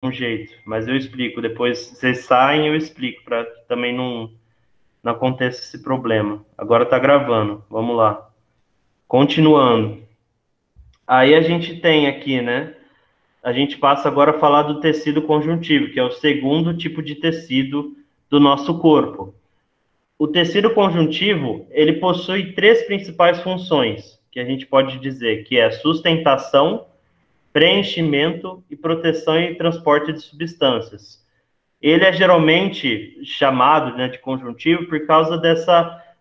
um jeito, mas eu explico. Depois vocês saem, eu explico, para que também não aconteça esse problema. Agora tá gravando, vamos lá. Continuando. Aí a gente tem aqui, né? A gente passa agora a falar do tecido conjuntivo, que é o segundo tipo de tecido do nosso corpo. O tecido conjuntivo, ele possui três principais funções, que a gente pode dizer, que é sustentação, preenchimento e proteção e transporte de substâncias. Ele é geralmente chamado, né, de conjuntivo por causa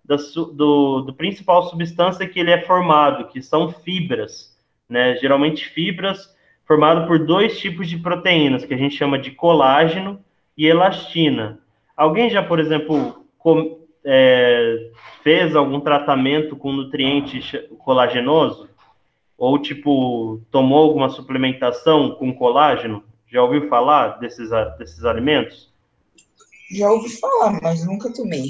do principal substância que ele é formado, que são fibras, né, geralmente fibras formado por dois tipos de proteínas, que a gente chama de colágeno e elastina. Alguém já, por exemplo, fez algum tratamento com nutriente colagenoso? Ou, tipo, tomou alguma suplementação com colágeno? Já ouviu falar desses alimentos? Já ouvi falar, mas nunca tomei.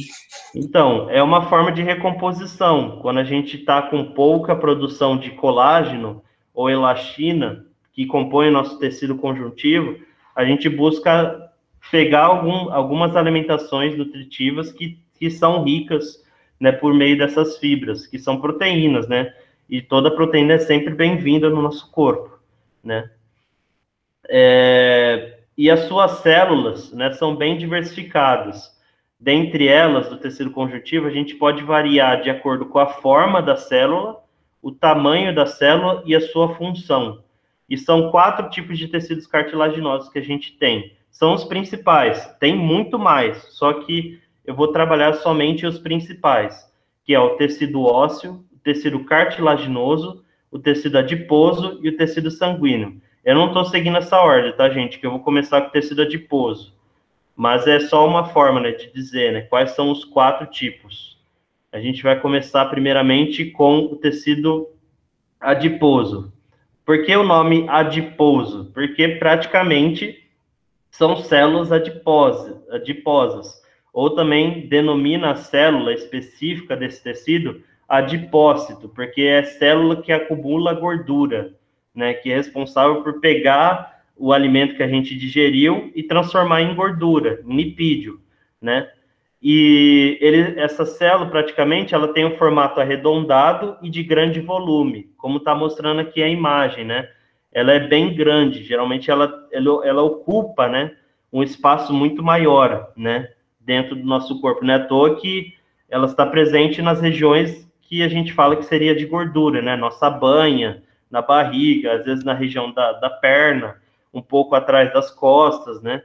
Então, é uma forma de recomposição. Quando a gente está com pouca produção de colágeno ou elastina, que compõe o nosso tecido conjuntivo, a gente busca pegar algumas alimentações nutritivas que são ricas, né, por meio dessas fibras, que são proteínas, né? E toda proteína é sempre bem-vinda no nosso corpo, né? E as suas células, né, são bem diversificadas. Dentre elas, do tecido conjuntivo, a gente pode variar de acordo com a forma da célula, o tamanho da célula e a sua função. E são 4 tipos de tecidos cartilaginosos que a gente tem. São os principais, tem muito mais, só que eu vou trabalhar somente os principais, que é o tecido ósseo, o tecido cartilaginoso, o tecido adiposo e o tecido sanguíneo. Eu não estou seguindo essa ordem, tá, gente? Que eu vou começar com o tecido adiposo. Mas é só uma forma, né, de dizer, né, quais são os 4 tipos. A gente vai começar primeiramente com o tecido adiposo. Por que o nome adiposo? Porque praticamente são células adiposas, ou também denomina a célula específica desse tecido adipócito, porque é célula que acumula gordura, né, que é responsável por pegar o alimento que a gente digeriu e transformar em gordura, em lipídio, né? E essa célula, praticamente, ela tem um formato arredondado e de grande volume, como está mostrando aqui a imagem, né? Ela é bem grande, geralmente ela ocupa, né, um espaço muito maior, né, dentro do nosso corpo. Não é à toa que ela está presente nas regiões que a gente fala que seria de gordura, né, nossa banha, na barriga, às vezes na região da perna, um pouco atrás das costas, né,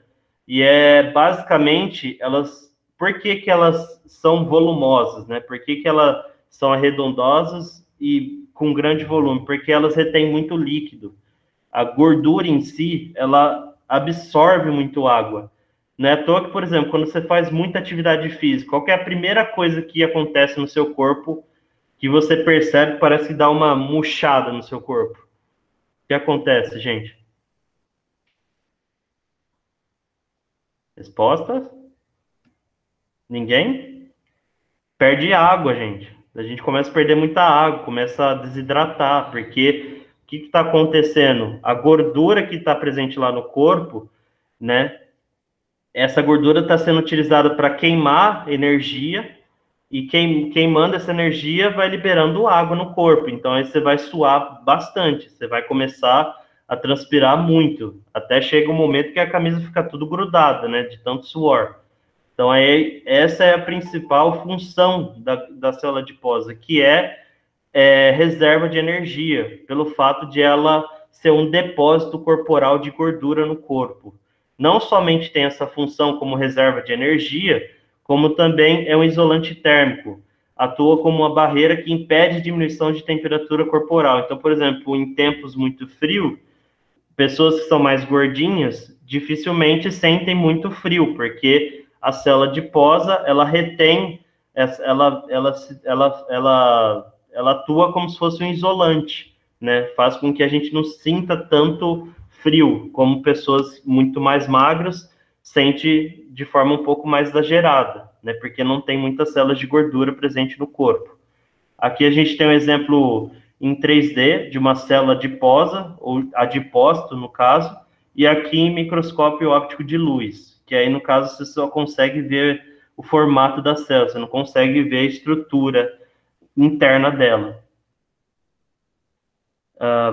e basicamente, por que elas são volumosas, né, por que elas são arredondosas e com grande volume? Porque elas retêm muito líquido. A gordura em si, ela absorve muito água. Não é à toa que, por exemplo, quando você faz muita atividade física, qual que é a primeira coisa que acontece no seu corpo que você percebe que parece que dá uma murchada no seu corpo? O que acontece, gente? Resposta? Ninguém? Perde água, gente. A gente começa a perder muita água, começa a desidratar, porque o que está acontecendo? A gordura que está presente lá no corpo, né? Essa gordura está sendo utilizada para queimar energia, e queimando essa energia vai liberando água no corpo. Então aí você vai suar bastante, você vai começar a transpirar muito, até chega um momento que a camisa fica tudo grudada, né, de tanto suor. Então aí essa é a principal função da célula adiposa, que é reserva de energia, pelo fato de ela ser um depósito corporal de gordura no corpo. Não somente tem essa função como reserva de energia, como também é um isolante térmico. Atua como uma barreira que impede diminuição de temperatura corporal. Então, por exemplo, em tempos muito frios, pessoas que são mais gordinhas dificilmente sentem muito frio, porque a célula adiposa, ela retém, ela atua como se fosse um isolante, né? Faz com que a gente não sinta tanto frio, como pessoas muito mais magras sente de forma um pouco mais exagerada, né? Porque não tem muitas células de gordura presente no corpo. Aqui a gente tem um exemplo em 3D de uma célula adiposa, ou adipócito no caso, e aqui em microscópio óptico de luz, que aí, no caso, você só consegue ver o formato da célula, você não consegue ver a estrutura interna dela.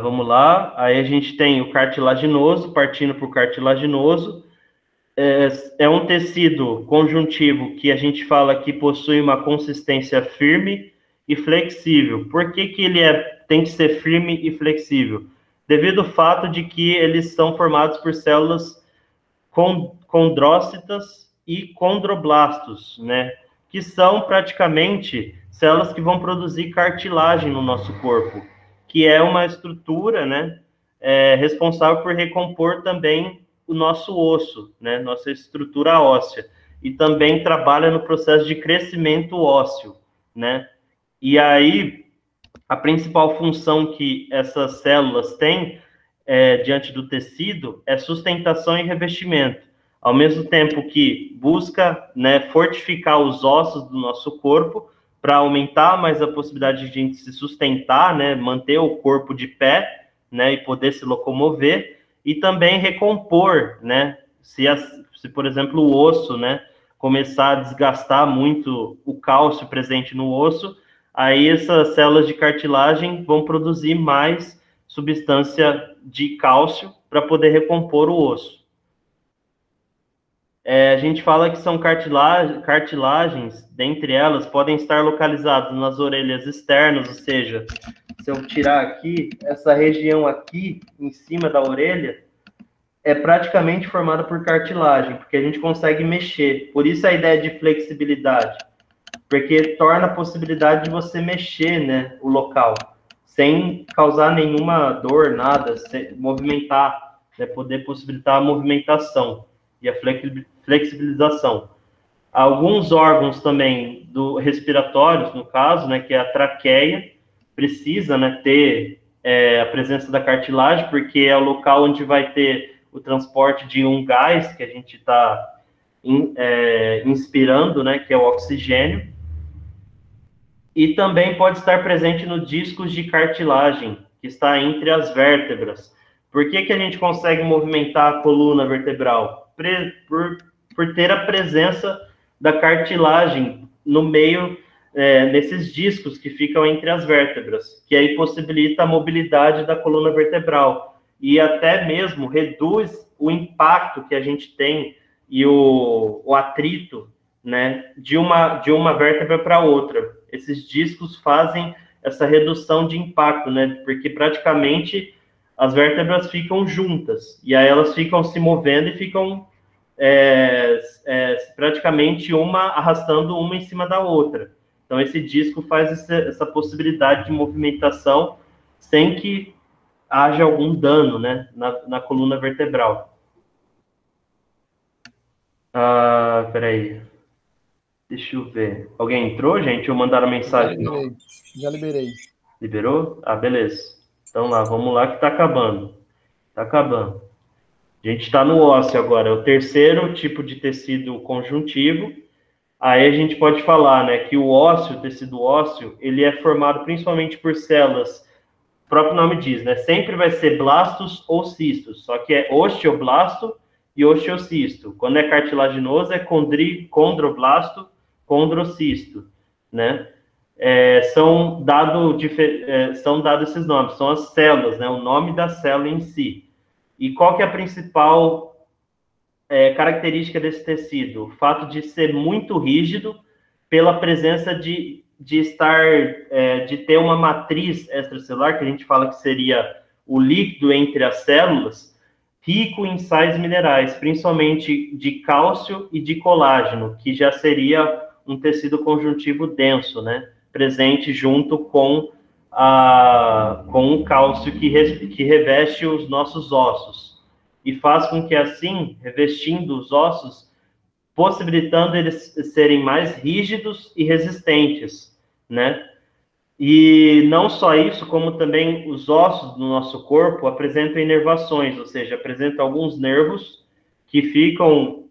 Vamos lá, aí a gente tem o cartilaginoso, partindo para o cartilaginoso. É um tecido conjuntivo que a gente fala que possui uma consistência firme e flexível. Por que que ele tem que ser firme e flexível? Devido ao fato de que eles são formados por células condrócitas e condroblastos, né? Que são praticamente células que vão produzir cartilagem no nosso corpo, que é uma estrutura, né, responsável por recompor também o nosso osso, né, nossa estrutura óssea, e também trabalha no processo de crescimento ósseo, né? E aí, a principal função que essas células têm diante do tecido é sustentação e revestimento, ao mesmo tempo que busca, né, fortificar os ossos do nosso corpo para aumentar mais a possibilidade de a gente se sustentar, né, manter o corpo de pé, né, e poder se locomover, e também recompor, né, se por exemplo, o osso, né, começar a desgastar muito o cálcio presente no osso, aí essas células de cartilagem vão produzir mais substância de cálcio para poder recompor o osso. A gente fala que são cartilagens, dentre elas, podem estar localizadas nas orelhas externas, ou seja, se eu tirar aqui, essa região aqui, em cima da orelha, é praticamente formada por cartilagem, porque a gente consegue mexer. Por isso a ideia de flexibilidade, porque torna a possibilidade de você mexer, né, o local, sem causar nenhuma dor, nada, movimentar, né, poder possibilitar a movimentação e a flexibilização. Alguns órgãos também respiratórios, no caso, né, que é a traqueia, precisa, né, ter a presença da cartilagem, porque é o local onde vai ter o transporte de um gás que a gente está inspirando, né, que é o oxigênio. E também pode estar presente no discos de cartilagem, que está entre as vértebras. Por que que a gente consegue movimentar a coluna vertebral? Por ter a presença da cartilagem no meio, nesses discos que ficam entre as vértebras, que aí possibilita a mobilidade da coluna vertebral e até mesmo reduz o impacto que a gente tem e o atrito, né, de uma vértebra para outra. Esses discos fazem essa redução de impacto, né, porque praticamente as vértebras ficam juntas, e aí elas ficam se movendo e ficam praticamente uma arrastando uma em cima da outra. Então, esse disco faz essa possibilidade de movimentação sem que haja algum dano, né, na coluna vertebral. Peraí. Deixa eu ver. Alguém entrou, gente? Ou mandaram mensagem? Já liberei. Liberou? Beleza. Então lá, vamos lá que tá acabando. Tá acabando. A gente está no ósseo agora. É o terceiro tipo de tecido conjuntivo. Aí a gente pode falar, né, que o ósseo, o tecido ósseo, ele é formado principalmente por células, o próprio nome diz, né, sempre vai ser blastos ou cistos, só que é osteoblasto e osteocisto. Quando é cartilaginoso, é condroblasto, condrocisto, né? São dados esses nomes, são as células, né, o nome da célula em si. E qual que é a principal característica desse tecido? O fato de ser muito rígido pela presença de ter uma matriz extracelular, que a gente fala que seria o líquido entre as células, rico em sais minerais, principalmente de cálcio e de colágeno, que já seria um tecido conjuntivo denso, né, presente junto com o cálcio que reveste os nossos ossos. E faz com que, assim, revestindo os ossos, possibilitando eles serem mais rígidos e resistentes, né? E não só isso, como também os ossos do nosso corpo apresentam inervações, ou seja, apresentam alguns nervos que ficam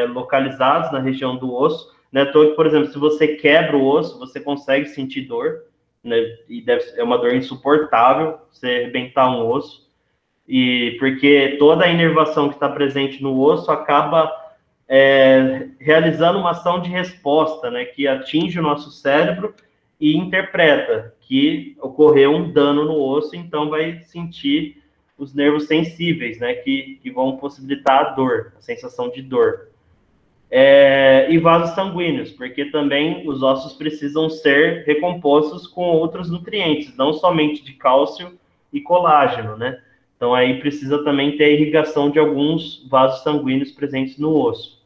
localizados na região do osso, né? Então, por exemplo, se você quebra o osso, você consegue sentir dor, né? E é uma dor insuportável você arrebentar um osso. E porque toda a inervação que está presente no osso acaba realizando uma ação de resposta, né, que atinge o nosso cérebro e interpreta que ocorreu um dano no osso, então vai sentir os nervos sensíveis, né, que vão possibilitar a dor, a sensação de dor. E vasos sanguíneos, porque também os ossos precisam ser recompostos com outros nutrientes, não somente de cálcio e colágeno, né? Então aí precisa também ter a irrigação de alguns vasos sanguíneos presentes no osso.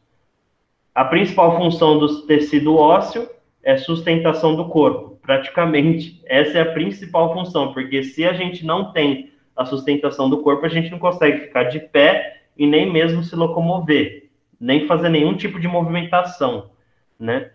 A principal função do tecido ósseo é sustentação do corpo. Praticamente, essa é a principal função, porque se a gente não tem a sustentação do corpo, a gente não consegue ficar de pé e nem mesmo se locomover, nem fazer nenhum tipo de movimentação, né?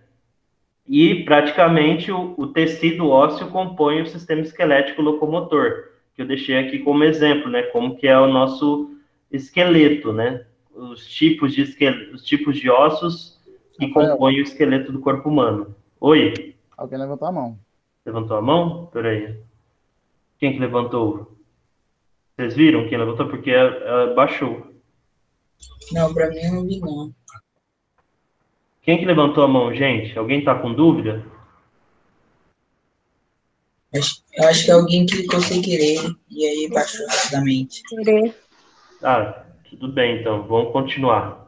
E, praticamente, o tecido ósseo compõe o sistema esquelético locomotor, que eu deixei aqui como exemplo, né? Como que é o nosso esqueleto, né? Os tipos de ossos que compõem o esqueleto do corpo humano. Oi? Alguém levantou a mão. Levantou a mão? Peraí. Quem que levantou? Vocês viram quem levantou? Porque ela baixou. Não, pra mim eu não vi, não. Quem que levantou a mão, gente? Alguém tá com dúvida? Eu acho que é alguém clicou sem querer e aí baixou rapidamente. Ah, tudo bem, então. Vamos continuar.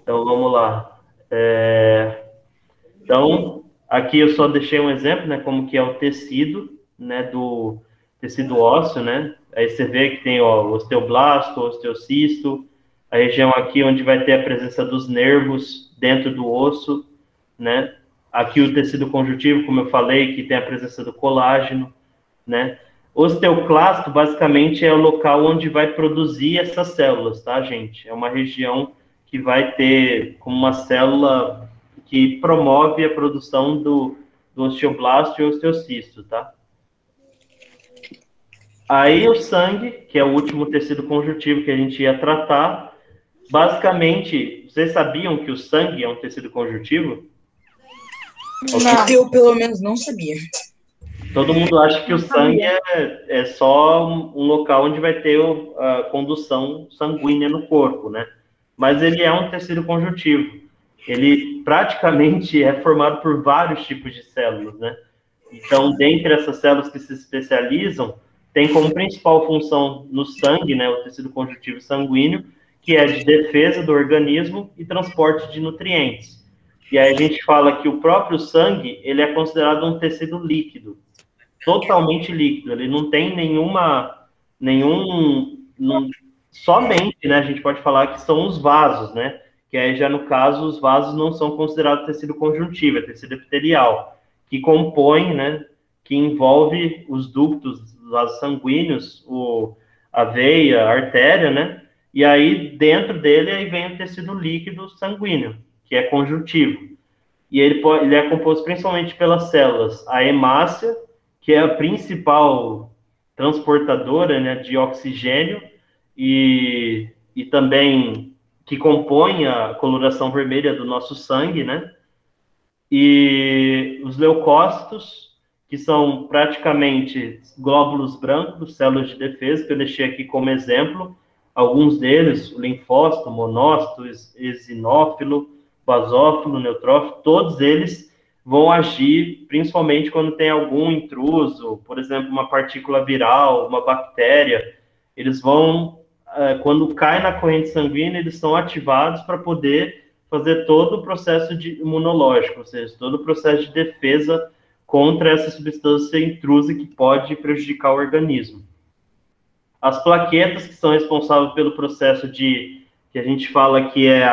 Então, vamos lá. Então, aqui eu só deixei um exemplo, né, como que é o tecido, né, do tecido ósseo, né? Aí você vê que tem, ó, o osteoblasto, o osteocisto, a região aqui onde vai ter a presença dos nervos dentro do osso, né? Aqui o tecido conjuntivo, como eu falei, que tem a presença do colágeno, né? Osteoclasto, basicamente, é o local onde vai produzir essas células, tá, gente? É uma região que vai ter como uma célula que promove a produção do osteoblasto e osteocisto, tá? Aí o sangue, que é o último tecido conjuntivo que a gente ia tratar, basicamente, vocês sabiam que o sangue é um tecido conjuntivo? Não. Eu, pelo menos, não sabia. Todo mundo acha que o sangue é só um local onde vai ter a condução sanguínea no corpo, né? Mas ele é um tecido conjuntivo. Ele praticamente é formado por vários tipos de células, né? Então, dentre essas células que se especializam, tem como principal função no sangue, né, o tecido conjuntivo sanguíneo, que é de defesa do organismo e transporte de nutrientes. E aí a gente fala que o próprio sangue, ele é considerado um tecido líquido, totalmente líquido, ele não tem somente, né, a gente pode falar que são os vasos, né, que aí já no caso os vasos não são considerados tecido conjuntivo, é tecido epitelial, que compõe, né, que envolve os ductos dos vasos sanguíneos, a veia, a artéria, né, e aí dentro dele aí vem o tecido líquido sanguíneo, que é conjuntivo. E ele é composto principalmente pelas células, a hemácia, que é a principal transportadora, né, de oxigênio e também que compõe a coloração vermelha do nosso sangue, né? E os leucócitos, que são praticamente glóbulos brancos, células de defesa, que eu deixei aqui como exemplo, alguns deles, o linfócito, monócito, eosinófilo, basófilo, neutrófilo, todos eles vão agir principalmente quando tem algum intruso, por exemplo, uma partícula viral, uma bactéria, eles vão, quando cai na corrente sanguínea, eles são ativados para poder fazer todo o processo imunológico, ou seja, todo o processo de defesa contra essa substância intrusa que pode prejudicar o organismo. As plaquetas, que são responsáveis pelo processo que a gente fala que é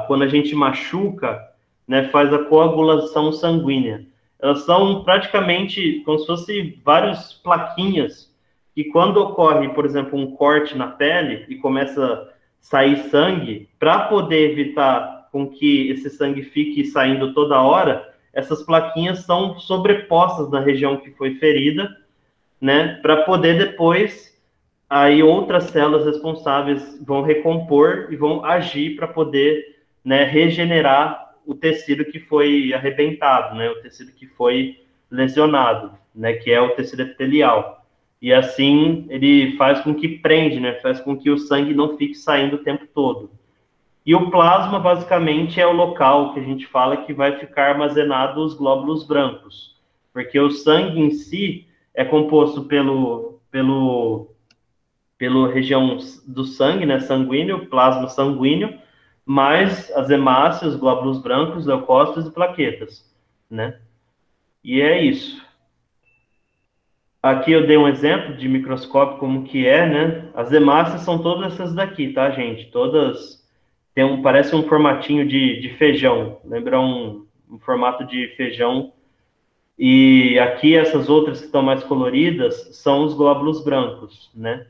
quando a gente machuca, né, faz a coagulação sanguínea. Elas são praticamente como se fossem várias plaquinhas que quando ocorre, por exemplo, um corte na pele e começa a sair sangue, para poder evitar com que esse sangue fique saindo toda hora, essas plaquinhas são sobrepostas na região que foi ferida, né, para poder depois, aí outras células responsáveis vão recompor e vão agir para poder, né, regenerar o tecido que foi arrebentado, né, o tecido que foi lesionado, né, que é o tecido epitelial. E assim ele faz com que prende, né? Faz com que o sangue não fique saindo o tempo todo. E o plasma, basicamente, é o local que a gente fala que vai ficar armazenado os glóbulos brancos. Porque o sangue em si é composto pela região do sangue, né? Sanguíneo, plasma sanguíneo, mais as hemácias, glóbulos brancos, leucócitos e plaquetas, né? E é isso. Aqui eu dei um exemplo de microscópio como que é, né? As hemácias são todas essas daqui, tá, gente? Todas parece um formatinho de feijão, lembra um formato de feijão. E aqui essas outras que estão mais coloridas são os glóbulos brancos, né?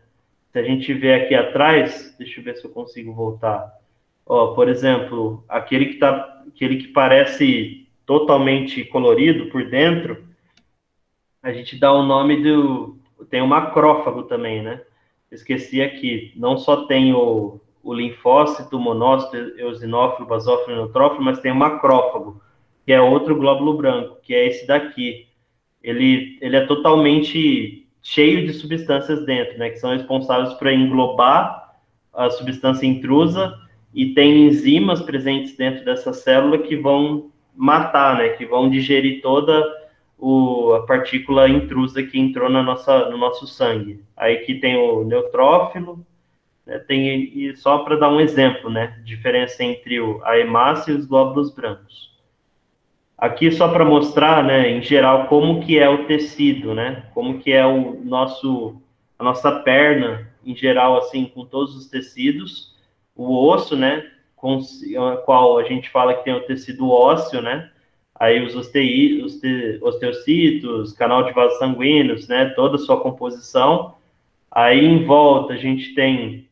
Se a gente vê aqui atrás, deixa eu ver se eu consigo voltar. Ó, por exemplo, aquele que parece totalmente colorido por dentro, a gente dá o nome tem o macrófago também, né? Esqueci aqui, não só tem o linfócito, o monócito, eosinófilo, basófilo e neutrófilo, mas tem o macrófago, que é outro glóbulo branco, que é esse daqui. Ele é totalmente cheio de substâncias dentro, né? Que são responsáveis por englobar a substância intrusa, e tem enzimas presentes dentro dessa célula que vão matar, né? Que vão digerir toda a partícula intrusa que entrou no nosso sangue. Aí que tem o neutrófilo, né, e só para dar um exemplo, né, diferença entre a hemácia e os glóbulos brancos. Aqui só para mostrar, né, em geral, como que é o tecido, né, como que é a nossa perna, em geral, assim, com todos os tecidos, o osso, né, com a qual a gente fala que tem o tecido ósseo, né, aí os osteocitos, canal de vasos sanguíneos, né, toda a sua composição. Aí em volta a gente tem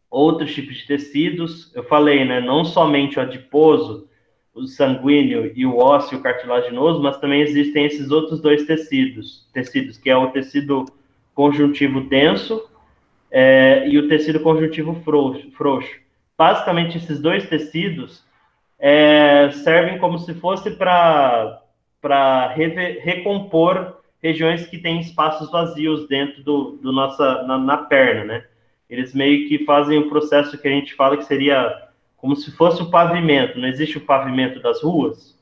outros tipos de tecidos. Eu falei, né, não somente o adiposo, o sanguíneo e o ósseo cartilaginoso, mas também existem esses outros dois tecidos, que é o tecido conjuntivo denso e o tecido conjuntivo frouxo. Basicamente, esses dois tecidos servem como se fosse para recompor regiões que têm espaços vazios dentro na perna, né? Eles meio que fazem o processo que a gente fala que seria como se fosse o pavimento. Não existe o pavimento das ruas,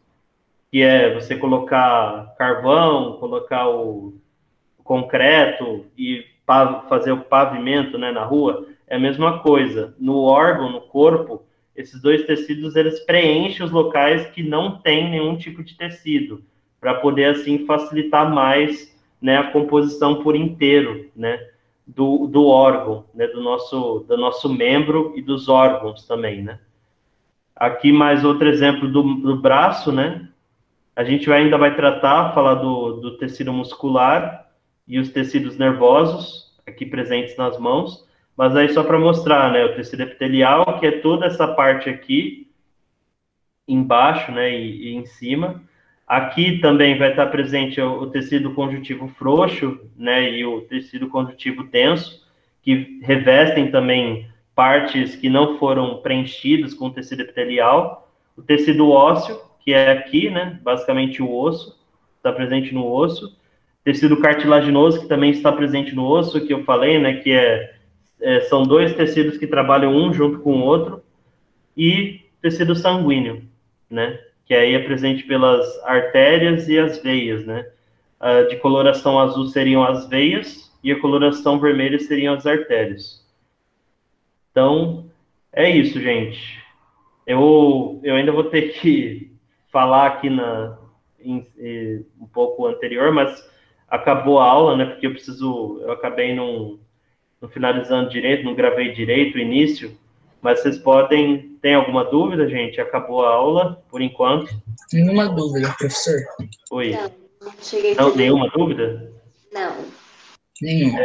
que é você colocar carvão, colocar o concreto e fazer o pavimento, né, na rua. É a mesma coisa. No órgão, no corpo, esses dois tecidos, eles preenchem os locais que não tem nenhum tipo de tecido, para poder, assim, facilitar mais, né, a composição por inteiro, né, do órgão, né, do nosso membro e dos órgãos também, né. Aqui mais outro exemplo do braço, né, a gente ainda vai falar do tecido muscular e os tecidos nervosos, aqui presentes nas mãos, mas aí só para mostrar, né, o tecido epitelial, que é toda essa parte aqui, embaixo, né, e em cima. Aqui também vai estar presente o tecido conjuntivo frouxo, né, e o tecido conjuntivo denso, que revestem também partes que não foram preenchidas com o tecido epitelial. O tecido ósseo, que é aqui, né, basicamente o osso, está presente no osso. Tecido cartilaginoso, que também está presente no osso, que eu falei, né, que são dois tecidos que trabalham um junto com o outro. E tecido sanguíneo, né, que aí é presente pelas artérias e as veias, né. De coloração azul seriam as veias e a coloração vermelha seriam as artérias. Então, é isso, gente. Eu ainda vou ter que falar aqui um pouco anterior, mas acabou a aula, né, porque eu acabei não finalizando direito, não gravei direito o início, mas vocês tem alguma dúvida, gente? Acabou a aula, por enquanto? Nenhuma dúvida, professor. Oi. Não, cheguei Não, tudo. nenhuma dúvida? Não. Nenhuma.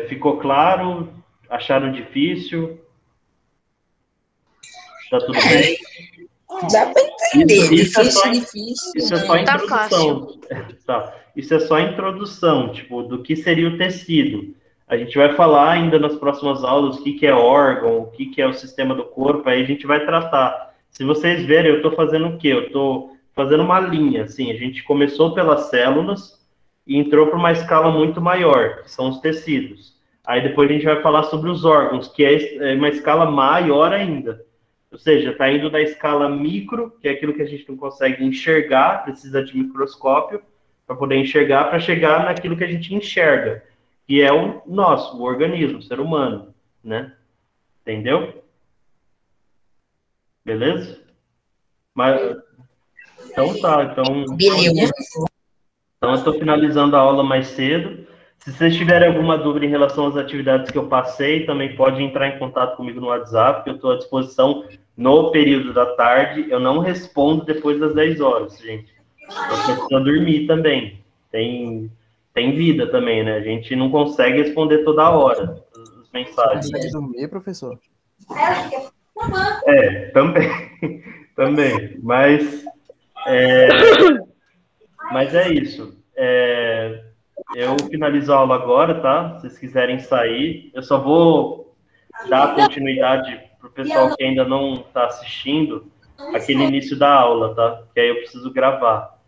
Ficou claro? Acharam difícil? Tá tudo bem? Dá para entender. Isso é só Difícil. Isso é só Tá introdução. Tá. Isso é só introdução, tipo, do que seria o tecido. A gente vai falar ainda nas próximas aulas o que é órgão, o que é o sistema do corpo, aí a gente vai tratar. Se vocês verem, eu estou fazendo o quê? Eu estou fazendo uma linha, assim, a gente começou pelas células, e entrou para uma escala muito maior, que são os tecidos. Aí depois a gente vai falar sobre os órgãos, que é uma escala maior ainda. Ou seja, está indo da escala micro, que é aquilo que a gente não consegue enxergar, precisa de microscópio para poder enxergar, para chegar naquilo que a gente enxerga, que é o nosso, o organismo, o ser humano, né? Entendeu? Beleza? Mas, então tá, Beleza. então eu estou finalizando a aula mais cedo. Se vocês tiverem alguma dúvida em relação às atividades que eu passei, também pode entrar em contato comigo no WhatsApp, que eu estou à disposição no período da tarde. Eu não respondo depois das 10 horas, gente. Você precisa dormir também. Tem vida também, né? A gente não consegue responder toda hora as mensagens. Você consegue dormir, professor? Também. Também. Mas é isso. Eu finalizo a aula agora, tá? Se vocês quiserem sair, eu só vou dar continuidade para o pessoal que ainda não está assistindo aquele início da aula, tá? Que aí eu preciso gravar.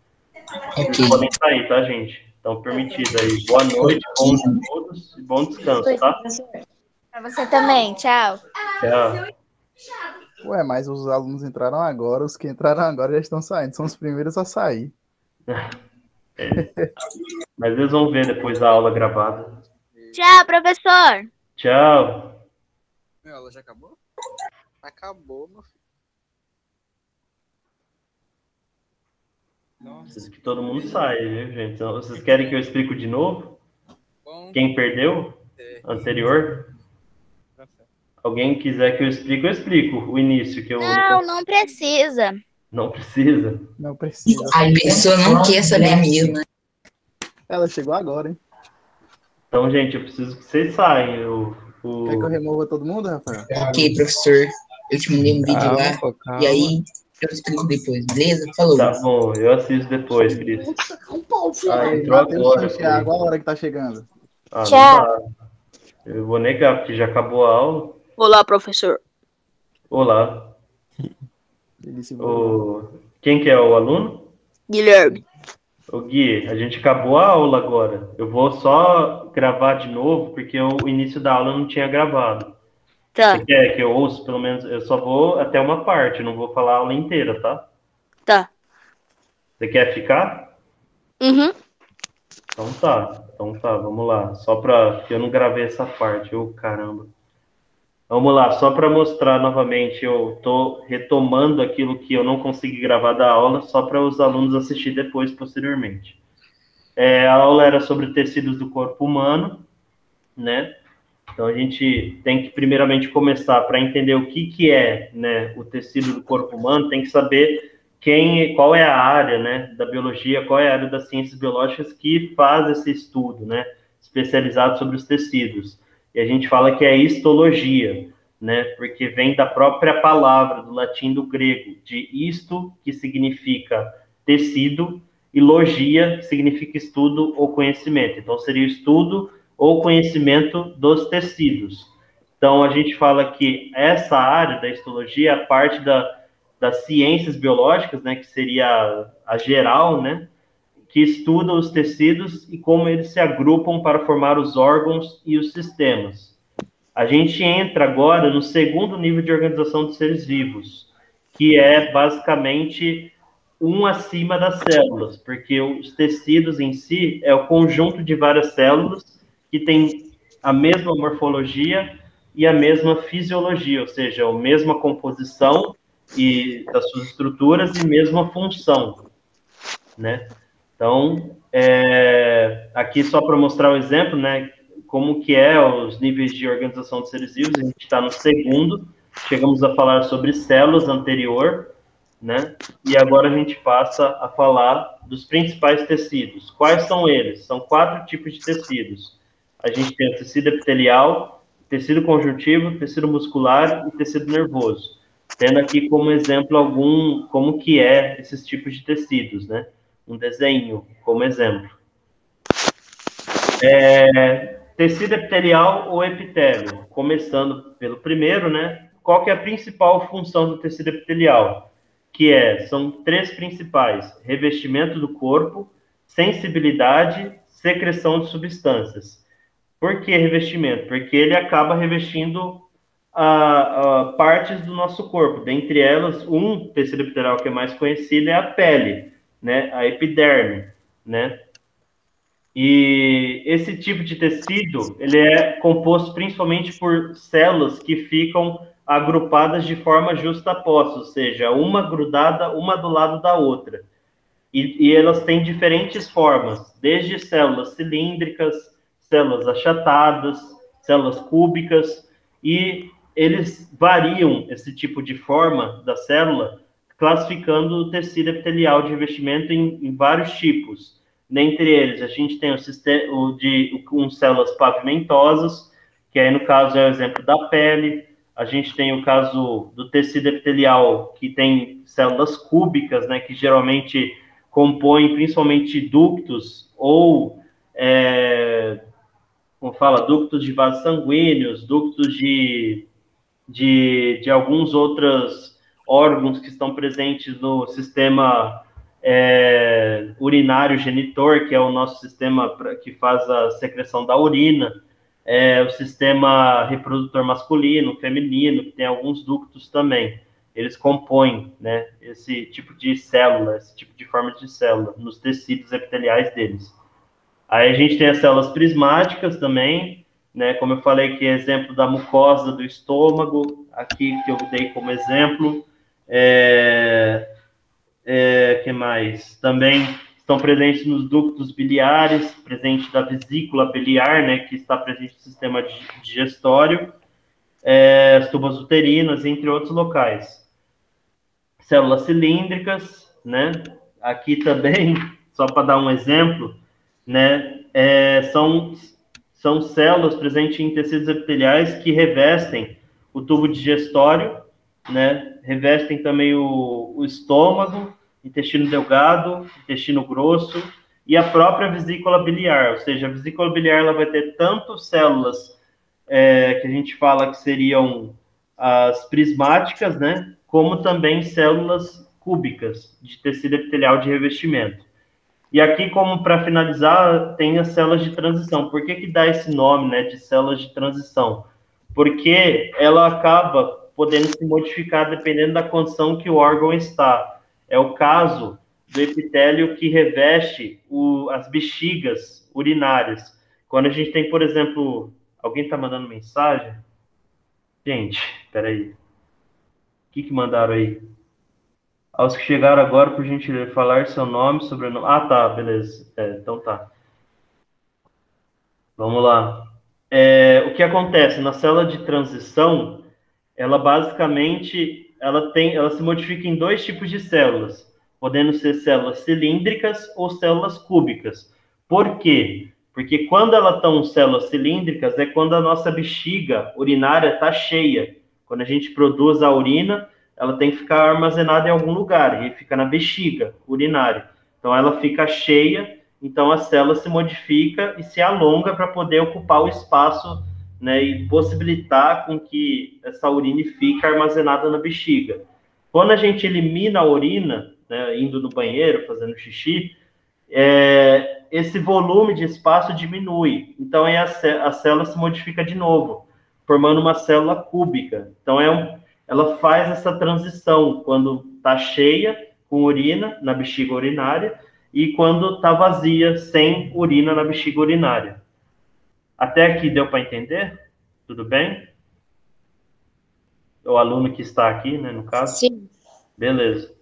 Vocês podem sair, tá, gente? Então, permitido aí. Boa noite, bom dia a todos e bom descanso, tá? Para você também, tchau. Tchau. Ué, mas os alunos entraram agora, os que entraram agora já estão saindo, são os primeiros a sair. Mas eles vão ver depois a aula gravada. Tchau, professor. Tchau. Minha aula já acabou? Acabou, meu filho. Nossa. Preciso que todo mundo saia, viu, gente? Então, vocês querem que eu explique de novo? Bom, Quem perdeu? Anterior? Alguém quiser que eu explico o início. Que eu... Não precisa. Não precisa? Não precisa. A pessoa não quer saber mesmo, né? Ela chegou agora, hein? Então, gente, eu preciso que vocês saiam. Quer que eu remova todo mundo, Rafael? Ok, professor. Eu te mandei um vídeo lá. E aí, eu explico depois, beleza? Falou. Tá bom, eu assisto depois, Cris. Entrou Matheus, agora. enche água, a hora que tá chegando. Não Tchau. dá. Eu vou negar, porque já acabou a aula. Olá, professor. Olá. Quem que é o aluno? Guilherme. O Gui, a gente acabou a aula agora. Eu vou só gravar de novo, porque o início da aula eu não tinha gravado. Tá. Você quer que eu ouça, pelo menos? Eu só vou até uma parte, eu não vou falar a aula inteira, tá? Tá. Você quer ficar? Uhum. Então tá, vamos lá. Só para eu não gravei essa parte, caramba. Vamos lá, só para mostrar novamente, eu estou retomando aquilo que eu não consegui gravar da aula, só para os alunos assistir depois, posteriormente. A aula era sobre tecidos do corpo humano, né? Então, a gente tem que, primeiramente, começar para entender o que é, né, o tecido do corpo humano, tem que saber qual é a área, né, da biologia, qual é a área das ciências biológicas que faz esse estudo, né, especializado sobre os tecidos. E a gente fala que é histologia, né, porque vem da própria palavra, do latim do grego, de histo, que significa tecido, e logia, que significa estudo ou conhecimento. Então, seria o estudo ou conhecimento dos tecidos. Então, a gente fala que essa área da histologia é a parte das ciências biológicas, né, que seria a geral, né, que estuda os tecidos e como eles se agrupam para formar os órgãos e os sistemas. A gente entra agora no segundo nível de organização dos seres vivos, que é basicamente um acima das células, porque os tecidos em si é o conjunto de várias células que tem a mesma morfologia e a mesma fisiologia, ou seja, a mesma composição e das suas estruturas e mesma função, né? Então, aqui só para mostrar o exemplo, né, como que os níveis de organização de seres vivos, a gente está no segundo, chegamos a falar sobre células anterior, né, e agora a gente passa a falar dos principais tecidos. Quais são eles? São 4 tipos de tecidos. A gente tem o tecido epitelial, tecido conjuntivo, tecido muscular e tecido nervoso. Tendo aqui como exemplo como que esses tipos de tecidos, né? Um desenho como exemplo. Tecido epitelial ou epitélio. Começando pelo primeiro, né? Qual que é a principal função do tecido epitelial? São 3 principais: revestimento do corpo, sensibilidade, secreção de substâncias. Por que revestimento? Porque ele acaba revestindo partes do nosso corpo. Dentre elas, um tecido epitelial que é mais conhecido é a pele, né? A epiderme, né? E esse tipo de tecido, ele é composto principalmente por células que ficam agrupadas de forma justaposta, ou seja, uma grudada, uma do lado da outra. E elas têm diferentes formas, desde células cilíndricas, células achatadas, células cúbicas, e eles variam esse tipo de forma da célula, classificando o tecido epitelial de revestimento em vários tipos. Dentre eles, a gente tem com células pavimentosas, que aí, no caso, é o exemplo da pele. A gente tem o caso do tecido epitelial, que tem células cúbicas, né, que geralmente compõem principalmente ductos ou, como fala, ductos de vasos sanguíneos, ductos de alguns outros órgãos que estão presentes no sistema urinário genitor, que é o nosso sistema que faz a secreção da urina, o sistema reprodutor masculino, feminino, que tem alguns ductos também. Eles compõem, né, esse tipo de célula, esse tipo de forma de célula, nos tecidos epiteliais deles. Aí a gente tem as células prismáticas também, né, como eu falei, que é exemplo da mucosa do estômago, aqui que eu dei como exemplo. Que mais? Também estão presentes nos ductos biliares, presente da vesícula biliar, né, que está presente no sistema digestório, as tubas uterinas, entre outros locais. Células cilíndricas, né? Aqui também, só para dar um exemplo, né? São células presentes em tecidos epiteliais que revestem o tubo digestório, né? Revestem também o estômago, intestino delgado, intestino grosso e a própria vesícula biliar. Ou seja, a vesícula biliar ela vai ter tanto células que a gente fala que seriam as prismáticas, né? Como também células cúbicas de tecido epitelial de revestimento. E aqui, como para finalizar, tem as células de transição. Por que dá esse nome, né, de células de transição? Porque ela acaba podendo se modificar dependendo da condição que o órgão está. É o caso do epitélio que reveste as bexigas urinárias. Quando a gente tem, por exemplo, alguém está mandando mensagem? Gente, peraí. O que mandaram aí? Aos que chegaram agora, por gentileza, falar seu nome, sobrenome. Ah, tá, beleza. Então tá. Vamos lá. O que acontece? Na célula de transição, ela basicamente ela se modifica em dois tipos de células, podendo ser células cilíndricas ou células cúbicas. Por quê? Porque quando elas estão células cilíndricas, é quando a nossa bexiga urinária está cheia. Quando a gente produz a urina, ela tem que ficar armazenada em algum lugar, e fica na bexiga urinária. Então, ela fica cheia, então a célula se modifica e se alonga para poder ocupar o espaço, né, e possibilitar com que essa urina fique armazenada na bexiga. Quando a gente elimina a urina, né, indo no banheiro, fazendo xixi, esse volume de espaço diminui. Então, a célula se modifica de novo, formando uma célula cúbica. Então, ela faz essa transição quando está cheia, com urina, na bexiga urinária, e quando está vazia, sem urina na bexiga urinária. Até aqui deu para entender? Tudo bem? O aluno que está aqui, né, no caso? Sim. Beleza.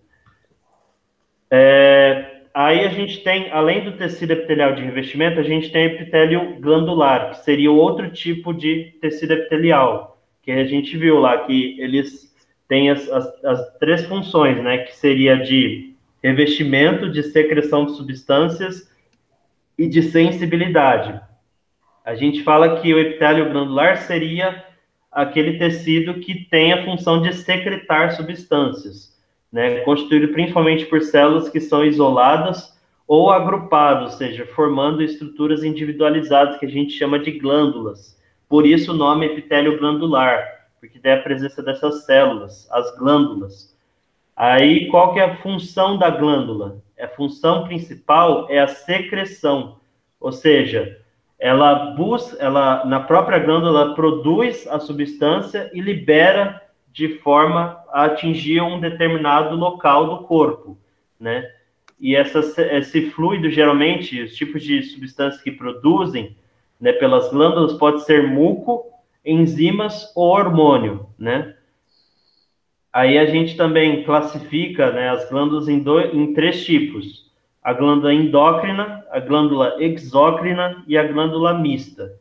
Aí a gente tem, além do tecido epitelial de revestimento, a gente tem epitélio glandular, que seria outro tipo de tecido epitelial, que a gente viu lá, que eles têm as três funções, né, que seria de revestimento, de secreção de substâncias e de sensibilidade. A gente fala que o epitélio glandular seria aquele tecido que tem a função de secretar substâncias, né, constituído principalmente por células que são isoladas ou agrupadas, ou seja, formando estruturas individualizadas que a gente chama de glândulas. Por isso o nome epitélio glandular, porque tem a presença dessas células, as glândulas. Aí, qual que é a função da glândula? A função principal é a secreção, Ou seja, ela na própria glândula, ela produz a substância e libera de forma a atingir um determinado local do corpo, né? E esse fluido, geralmente, os tipos de substâncias que produzem, né, pelas glândulas, pode ser muco, enzimas ou hormônio, né? Aí a gente também classifica, né, as glândulas em 3 tipos: a glândula endócrina, a glândula exócrina e a glândula mista.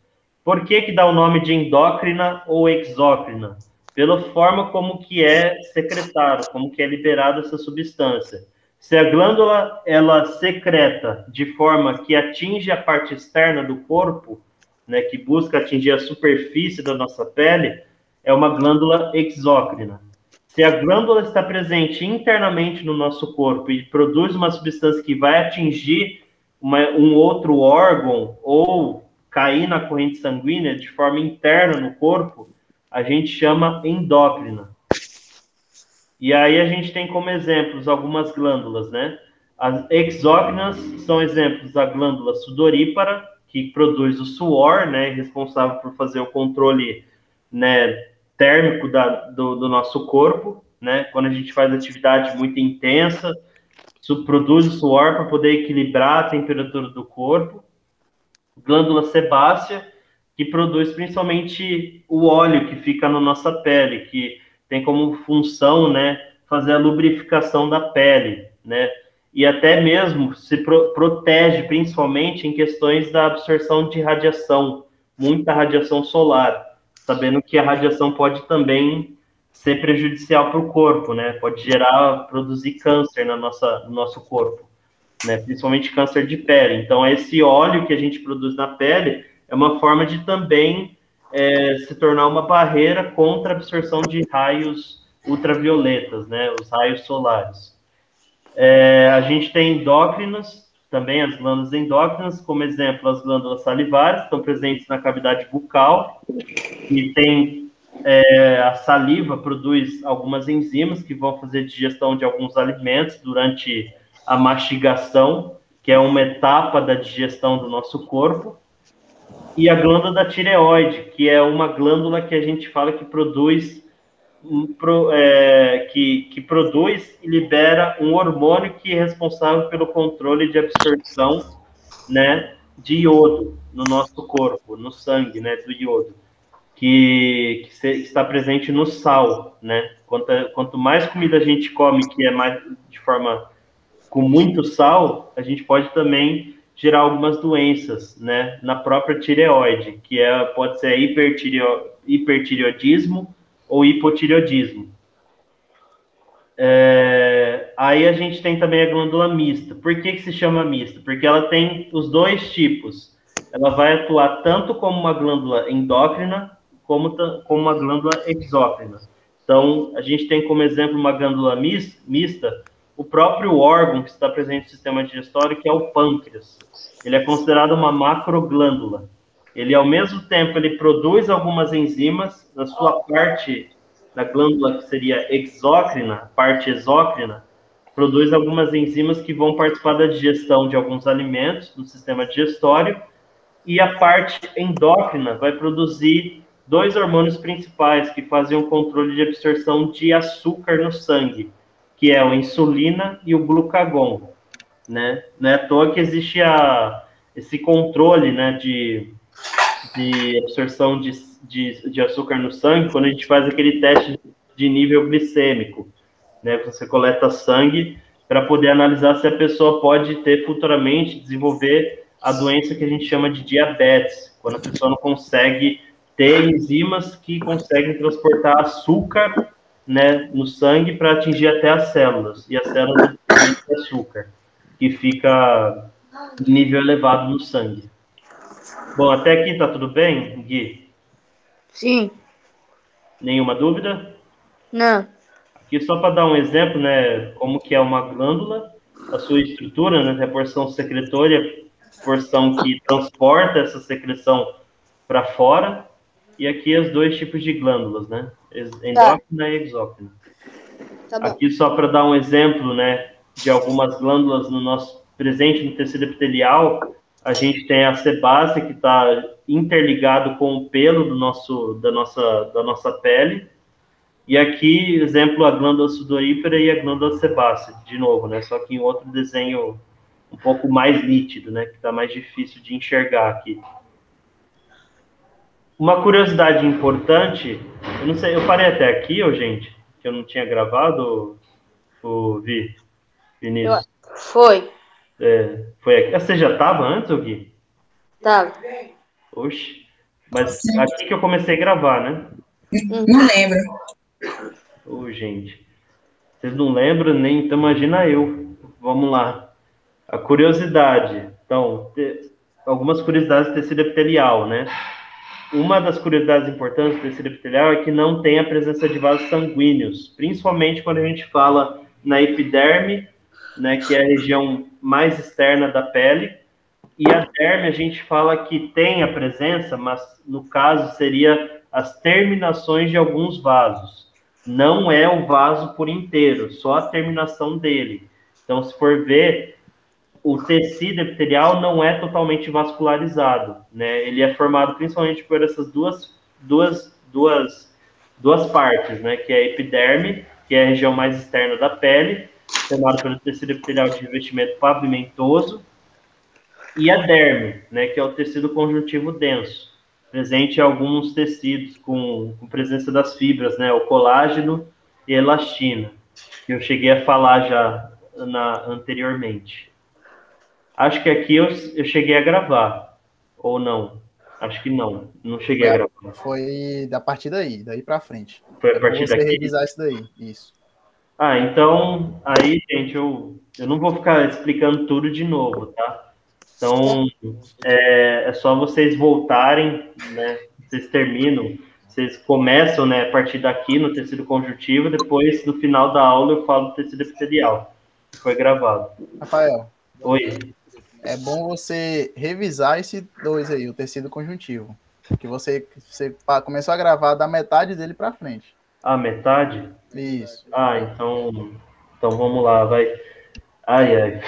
Por que que dá o nome de endócrina ou exócrina? Pela forma como que é secretado, como que é liberada essa substância. Se a glândula, ela secreta de forma que atinge a parte externa do corpo, né, que busca atingir a superfície da nossa pele, é uma glândula exócrina. Se a glândula está presente internamente no nosso corpo e produz uma substância que vai atingir um outro órgão ou cair na corrente sanguínea de forma interna no corpo, a gente chama endócrina. E aí a gente tem como exemplos algumas glândulas, né? As exócrinas são exemplos da glândula sudorípara, que produz o suor, né? Responsável por fazer o controle, né, térmico do nosso corpo, né? Quando a gente faz atividade muito intensa, produz o suor para poder equilibrar a temperatura do corpo. Glândula sebácea, que produz principalmente o óleo que fica na nossa pele, que tem como função, né, fazer a lubrificação da pele, né? E até mesmo se protege, principalmente em questões da absorção de radiação, muita radiação solar, sabendo que a radiação pode também ser prejudicial para o corpo, né? Pode produzir câncer no nosso corpo, né? Principalmente câncer de pele. Então, esse óleo que a gente produz na pele é uma forma de também se tornar uma barreira contra a absorção de raios ultravioletas, né? Os raios solares. A gente tem endócrinas, também as glândulas endócrinas, como exemplo, as glândulas salivares, estão presentes na cavidade bucal, e tem a saliva produz algumas enzimas que vão fazer digestão de alguns alimentos durante a mastigação, que é uma etapa da digestão do nosso corpo. E a glândula da tireoide, que é uma glândula que a gente fala que produz que produz e libera um hormônio que é responsável pelo controle de absorção, né, de iodo no nosso corpo, no sangue, né, do iodo, que está presente no sal, né? Quanto mais comida a gente come, que é mais de forma com muito sal, a gente pode também gerar algumas doenças, né, na própria tireoide, que pode ser hipertireoidismo ou hipotireoidismo. Aí a gente tem também a glândula mista. Por que se chama mista? Porque ela tem os 2 tipos. Ela vai atuar tanto como uma glândula endócrina, como uma glândula exócrina. Então, a gente tem como exemplo uma glândula mista, o próprio órgão que está presente no sistema digestório, que é o pâncreas. Ele é considerado uma macroglândula. Ele, ao mesmo tempo, ele produz algumas enzimas, na sua parte da glândula, que seria exócrina, a parte exócrina, produz algumas enzimas que vão participar da digestão de alguns alimentos no sistema digestório, e a parte endócrina vai produzir 2 hormônios principais que fazem o controle de absorção de açúcar no sangue, que é a insulina e o glucagon, né? Não é à toa que existe esse controle, né, de absorção de açúcar no sangue, quando a gente faz aquele teste de nível glicêmico, né? Você coleta sangue para poder analisar se a pessoa pode ter futuramente desenvolver a doença que a gente chama de diabetes, quando a pessoa não consegue ter enzimas que conseguem transportar açúcar, né, no sangue para atingir até as células, e as células de açúcar, que fica em nível elevado no sangue. Bom, até aqui tá tudo bem, Gui? Sim. Nenhuma dúvida? Não. Aqui só para dar um exemplo, né, como que é uma glândula, a sua estrutura, né, a porção secretória, porção que transporta essa secreção para fora, e aqui os 2 tipos de glândulas, né, endócrina e exócrina. Tá bom. Aqui só para dar um exemplo, né, de algumas glândulas presente no tecido epitelial, a gente tem a sebácea, que está interligado com o pelo da nossa pele. E aqui, exemplo, a glândula sudorípara e a glândula sebácea, de novo, né? Só que em outro desenho um pouco mais nítido, né? Que está mais difícil de enxergar aqui. Uma curiosidade importante, eu não sei, eu parei até aqui, gente, que eu não tinha gravado, o Vinícius. Foi. Foi aqui. Você já estava antes, Gui? Tava. Oxe. Mas aqui que eu comecei a gravar, né? Não lembro. Gente. Vocês não lembram nem, então imagina eu. Vamos lá. A curiosidade. Então, algumas curiosidades do tecido epitelial, né? Uma das curiosidades importantes do tecido epitelial é que não tem a presença de vasos sanguíneos, principalmente quando a gente fala na epiderme, né, que é a região mais externa da pele, e a derme a gente fala que tem a presença, mas no caso seria as terminações de alguns vasos. Não é o vaso por inteiro, só a terminação dele. Então, se for ver, o tecido epitelial não é totalmente vascularizado, né? Ele é formado principalmente por essas duas partes, né? Que é a epiderme, que é a região mais externa da pele, formado pelo tecido epitelial de revestimento pavimentoso, e a derme, né? Que é o tecido conjuntivo denso, presente em alguns tecidos com presença das fibras, né? O colágeno e a elastina, que eu cheguei a falar já anteriormente. Acho que aqui eu cheguei a gravar, ou não? Acho que não cheguei a gravar. Foi da partir daí pra frente. Foi a partir você daqui? revisar isso daí, isso. Então, aí, gente, eu não vou ficar explicando tudo de novo, tá? Então, é só vocês voltarem, né? Vocês terminam, vocês começam, né, a partir daqui no tecido conjuntivo, depois, no final da aula, eu falo do tecido epitelial, que foi gravado. Rafael. Oi. É bom você revisar esse 2 aí, o tecido conjuntivo. Que você começou a gravar da metade dele para frente. A metade? Isso. Então vamos lá, vai. Ai.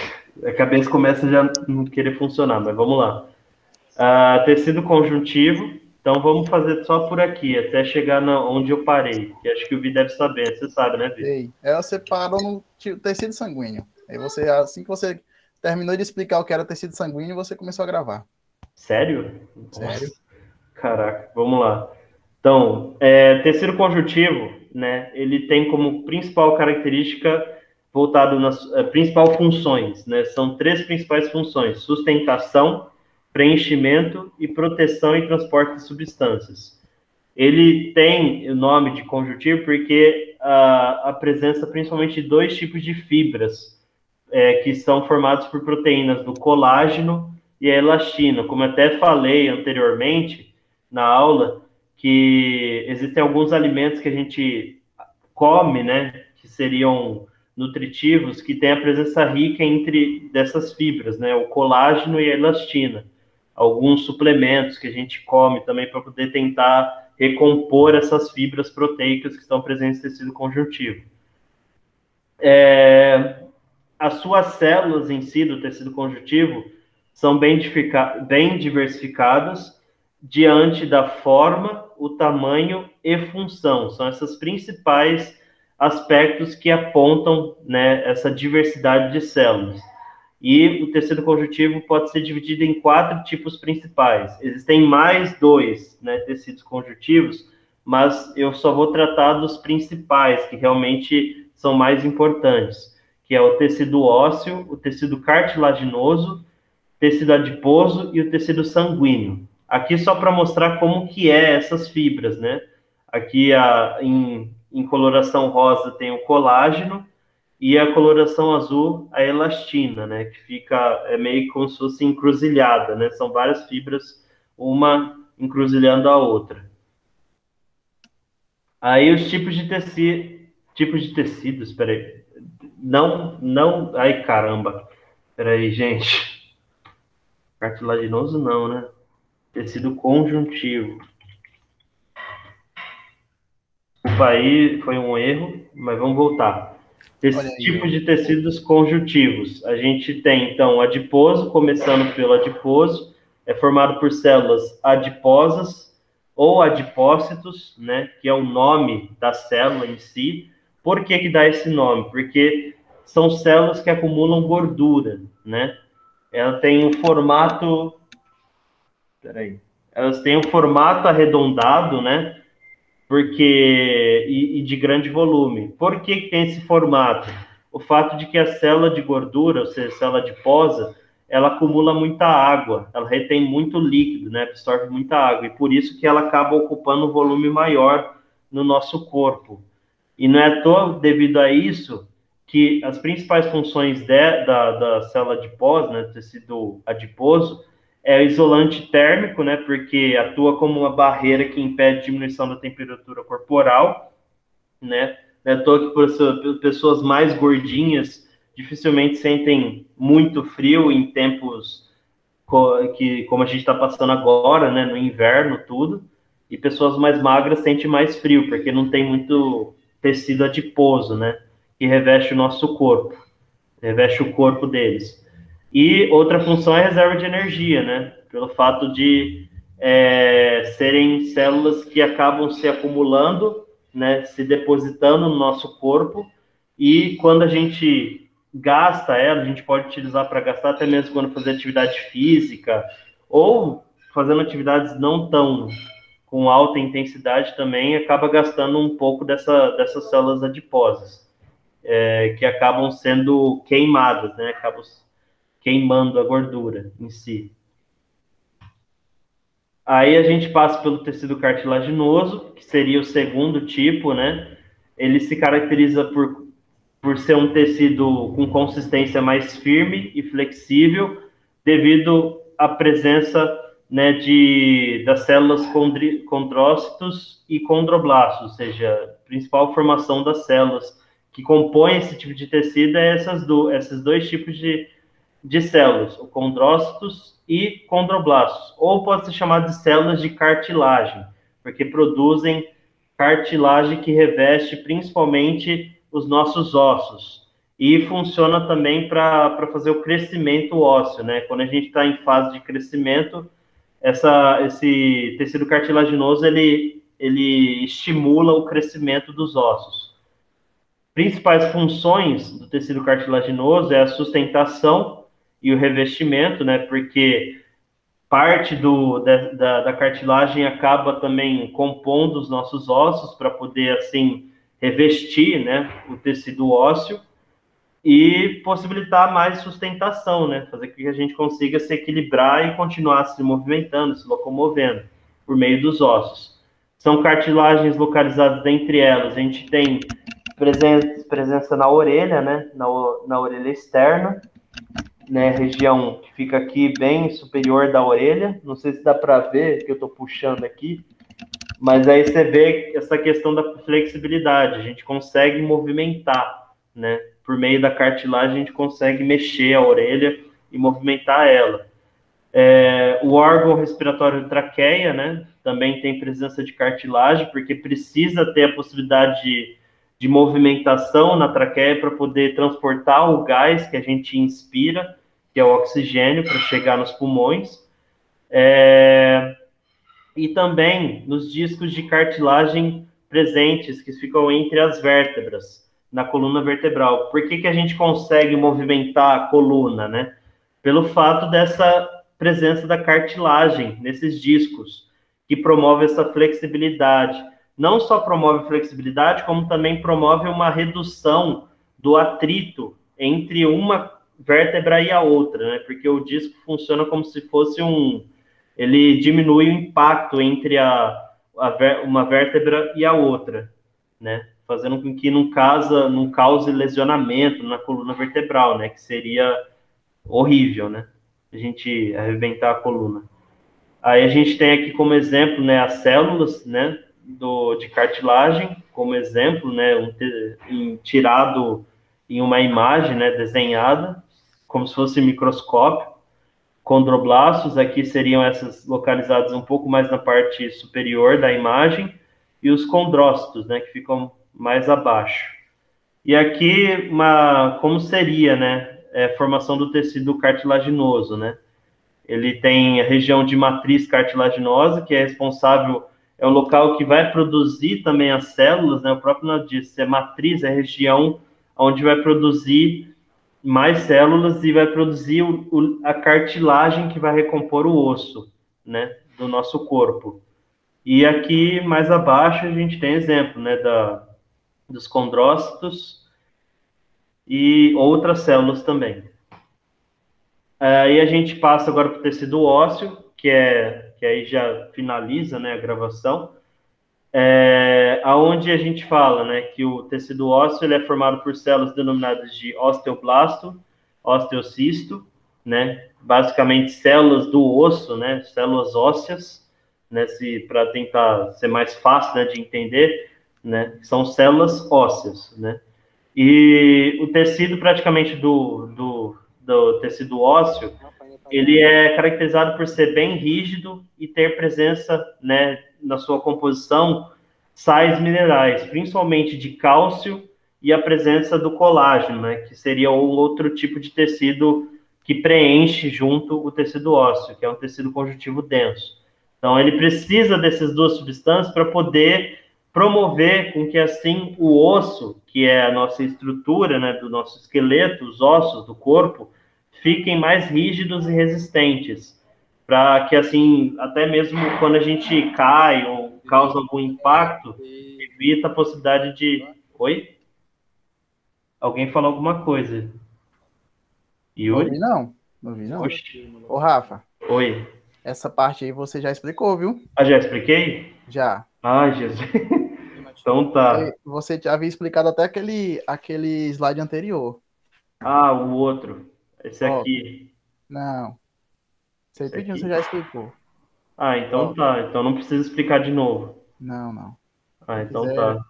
A cabeça começa a já não querer funcionar, mas vamos lá. Tecido conjuntivo. Então vamos fazer só por aqui, até chegar onde eu parei. Que acho que o Vi deve saber. Você sabe, né, Vi? Sei. Você parou no tecido sanguíneo. Aí você, assim que você terminou de explicar o que era tecido sanguíneo, você começou a gravar. Sério? Sério? Caraca, vamos lá. Então, tecido conjuntivo, né? Ele tem como principal característica voltado nas principais funções, né? São 3 principais funções: sustentação, preenchimento e proteção e transporte de substâncias. Ele tem o nome de conjuntivo porque a presença principalmente de 2 tipos de fibras que são formados por proteínas do colágeno e a elastina. Como eu até falei anteriormente na aula, que existem alguns alimentos que a gente come, né, que seriam nutritivos, que tem a presença rica entre dessas fibras, né, o colágeno e a elastina. Alguns suplementos que a gente come também para poder tentar recompor essas fibras proteicas que estão presentes no tecido conjuntivo. As suas células em si do tecido conjuntivo são bem diversificadas diante da forma, o tamanho e função. São esses principais aspectos que apontam, né, essa diversidade de células. E o tecido conjuntivo pode ser dividido em 4 tipos principais. Existem mais 2, né, tecidos conjuntivos, mas eu só vou tratar dos principais, que realmente são mais importantes, que é o tecido ósseo, o tecido cartilaginoso, tecido adiposo e o tecido sanguíneo. Aqui só para mostrar como que essas fibras, né? Aqui em coloração rosa tem o colágeno e a coloração azul a elastina, né? Que fica meio como se fosse encruzilhada, né? São várias fibras, uma encruzilhando a outra. Aí os tipos de tecidos, peraí. Não, ai caramba. Peraí, gente. Cartilaginoso não, né? Tecido conjuntivo. Desculpa aí, foi um erro, mas vamos voltar. Olha aí, Tipos de tecidos conjuntivos. A gente tem, então, adiposo, começando pelo adiposo, é formado por células adiposas ou adipócitos, né, que é o nome da célula em si. Por que que dá esse nome? Porque são células que acumulam gordura, né? Ela tem um formato... Peraí. Elas têm um formato arredondado, né? Porque e de grande volume. Por que que tem esse formato? O fato de que a célula de gordura, ou seja, a célula adiposa, ela acumula muita água, ela retém muito líquido, né? Absorve muita água, e por isso que ela acaba ocupando um volume maior no nosso corpo. E não é à toa, devido a isso, que as principais funções da célula adiposa, né, do tecido adiposo, é o isolante térmico, né, porque atua como uma barreira que impede a diminuição da temperatura corporal, né, não é à toa que pessoas mais gordinhas dificilmente sentem muito frio em tempos como a gente está passando agora, né, no inverno, tudo, e pessoas mais magras sentem mais frio, porque não tem muito tecido adiposo, né, que reveste o nosso corpo, reveste o corpo deles. E outra função é a reserva de energia, né, pelo fato de serem células que acabam se acumulando, né, se depositando no nosso corpo, e quando a gente gasta ela, a gente pode utilizar para gastar até mesmo quando fazer atividade física, ou fazendo atividades não tão com alta intensidade também, acaba gastando um pouco dessas células adiposas, que acabam sendo queimadas, né? Acabam queimando a gordura em si. Aí a gente passa pelo tecido cartilaginoso, que seria o segundo tipo, né? Ele se caracteriza por ser um tecido com consistência mais firme e flexível, devido à presença, né, das células condrócitos e condroblastos, ou seja, a principal formação das células que compõem esse tipo de tecido é esses dois tipos de células, o condrócitos e condroblastos, ou pode ser chamado de células de cartilagem, porque produzem cartilagem que reveste principalmente os nossos ossos, e funciona também para fazer o crescimento ósseo, né? Quando a gente está em fase de crescimento, esse tecido cartilaginoso, ele estimula o crescimento dos ossos. Principais funções do tecido cartilaginoso é a sustentação e o revestimento, né? Porque parte da cartilagem acaba também compondo os nossos ossos para poder, assim, revestir, né, o tecido ósseo e possibilitar mais sustentação, né, fazer com que a gente consiga se equilibrar e continuar se movimentando, se locomovendo por meio dos ossos. São cartilagens localizadas dentre elas. A gente tem presença na orelha, né, na orelha externa, né, região que fica aqui bem superior da orelha. Não sei se dá para ver, que eu estou puxando aqui, mas aí você vê essa questão da flexibilidade. A gente consegue movimentar, né? Por meio da cartilagem, a gente consegue mexer a orelha e movimentar ela. O órgão respiratório traqueia, né? Também tem presença de cartilagem, porque precisa ter a possibilidade de movimentação na traqueia para poder transportar o gás que a gente inspira, que é o oxigênio, para chegar nos pulmões. E também nos discos de cartilagem presentes, que ficam entre as vértebras, na coluna vertebral. Por que a gente consegue movimentar a coluna, né? Pelo fato dessa presença da cartilagem nesses discos, que promove essa flexibilidade. Não só promove flexibilidade, como também promove uma redução do atrito entre uma vértebra e a outra, né? Porque o disco funciona como se fosse ele diminui o impacto entre uma vértebra e a outra, né? Fazendo com que não cause lesionamento na coluna vertebral, né? Que seria horrível, né? A gente arrebentar a coluna. Aí a gente tem aqui como exemplo, né, as células, né, de cartilagem, como exemplo, né, tirado em uma imagem, né, desenhada, como se fosse microscópio. Condroblastos, aqui seriam essas localizadas um pouco mais na parte superior da imagem, e os condrócitos, né, que ficam mais abaixo. E aqui, como seria, né, formação do tecido cartilaginoso, né? Ele tem a região de matriz cartilaginosa, que é responsável, é o local que vai produzir também as células, né? O próprio nome diz, matriz é a região onde vai produzir mais células e vai produzir a cartilagem que vai recompor o osso, né, do nosso corpo. E aqui, mais abaixo, a gente tem exemplo, né, dos condrócitos e outras células também. Aí a gente passa agora para o tecido ósseo, que aí já finaliza, né, a gravação, aonde a gente fala, né, que o tecido ósseo ele é formado por células denominadas de osteoblasto, osteocisto, né, basicamente células do osso, né, células ósseas, né, para tentar ser mais fácil, né, de entender, né, são células ósseas, né. E o tecido praticamente do tecido ósseo, ele é caracterizado por ser bem rígido e ter presença, né, na sua composição, sais minerais, principalmente de cálcio e a presença do colágeno, né, que seria um outro tipo de tecido que preenche junto o tecido ósseo, que é um tecido conjuntivo denso. Então, ele precisa dessas duas substâncias para poder promover com que, assim, o osso, que é a nossa estrutura, né, do nosso esqueleto, os ossos do corpo, fiquem mais rígidos e resistentes, para que, assim, até mesmo quando a gente cai ou causa algum impacto, evita a possibilidade de... Oi? Alguém falou alguma coisa. Não Yuri? ouvi, não. Não ouvi, não. Oxi. Ô, Rafa, Oi. essa parte aí você já explicou, viu? Ah, já expliquei? Já. Ai, Jesus. Então tá. Você já havia explicado até aquele slide anterior. Ah, o outro. Esse Ó, aqui. não. Sei Esse tudo você aqui. já explicou. Ah, então Ó, tá. Então não precisa explicar de novo. não. Ah, Quem então quiser, tá.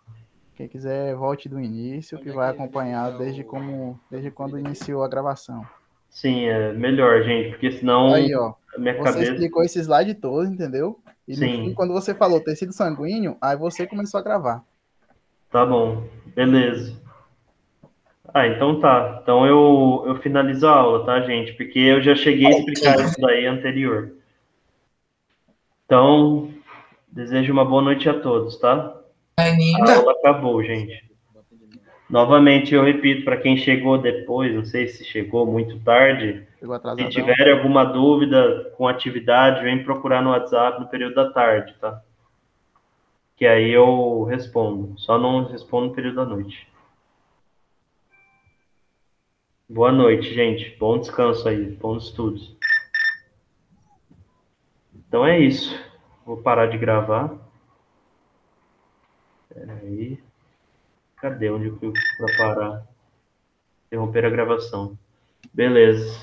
quem quiser, volte do início, que vai acompanhar desde quando iniciou a gravação. Sim, é melhor, gente, porque senão Aí, ó. a minha Você cabeça. explicou esse slide todo, entendeu? E no fim, Sim, quando você falou tecido sanguíneo, aí você começou a gravar. tá bom. Beleza. Ah, então tá. Então eu finalizo a aula, tá, gente? Porque eu já cheguei a explicar Ok. isso daí anterior. Então, desejo uma boa noite a todos, tá? A Ainda? aula acabou, gente. Novamente, eu repito, para quem chegou depois, não sei se chegou muito tarde, Chegou se atrasadão. tiver alguma dúvida com atividade, vem procurar no WhatsApp no período da tarde, tá? Que aí eu respondo. Só não respondo no período da noite. Boa noite, gente. Bom descanso aí, bons estudos. Então é isso. Vou parar de gravar. Peraí. Cadê onde eu fui para parar? Interromper a gravação. Beleza.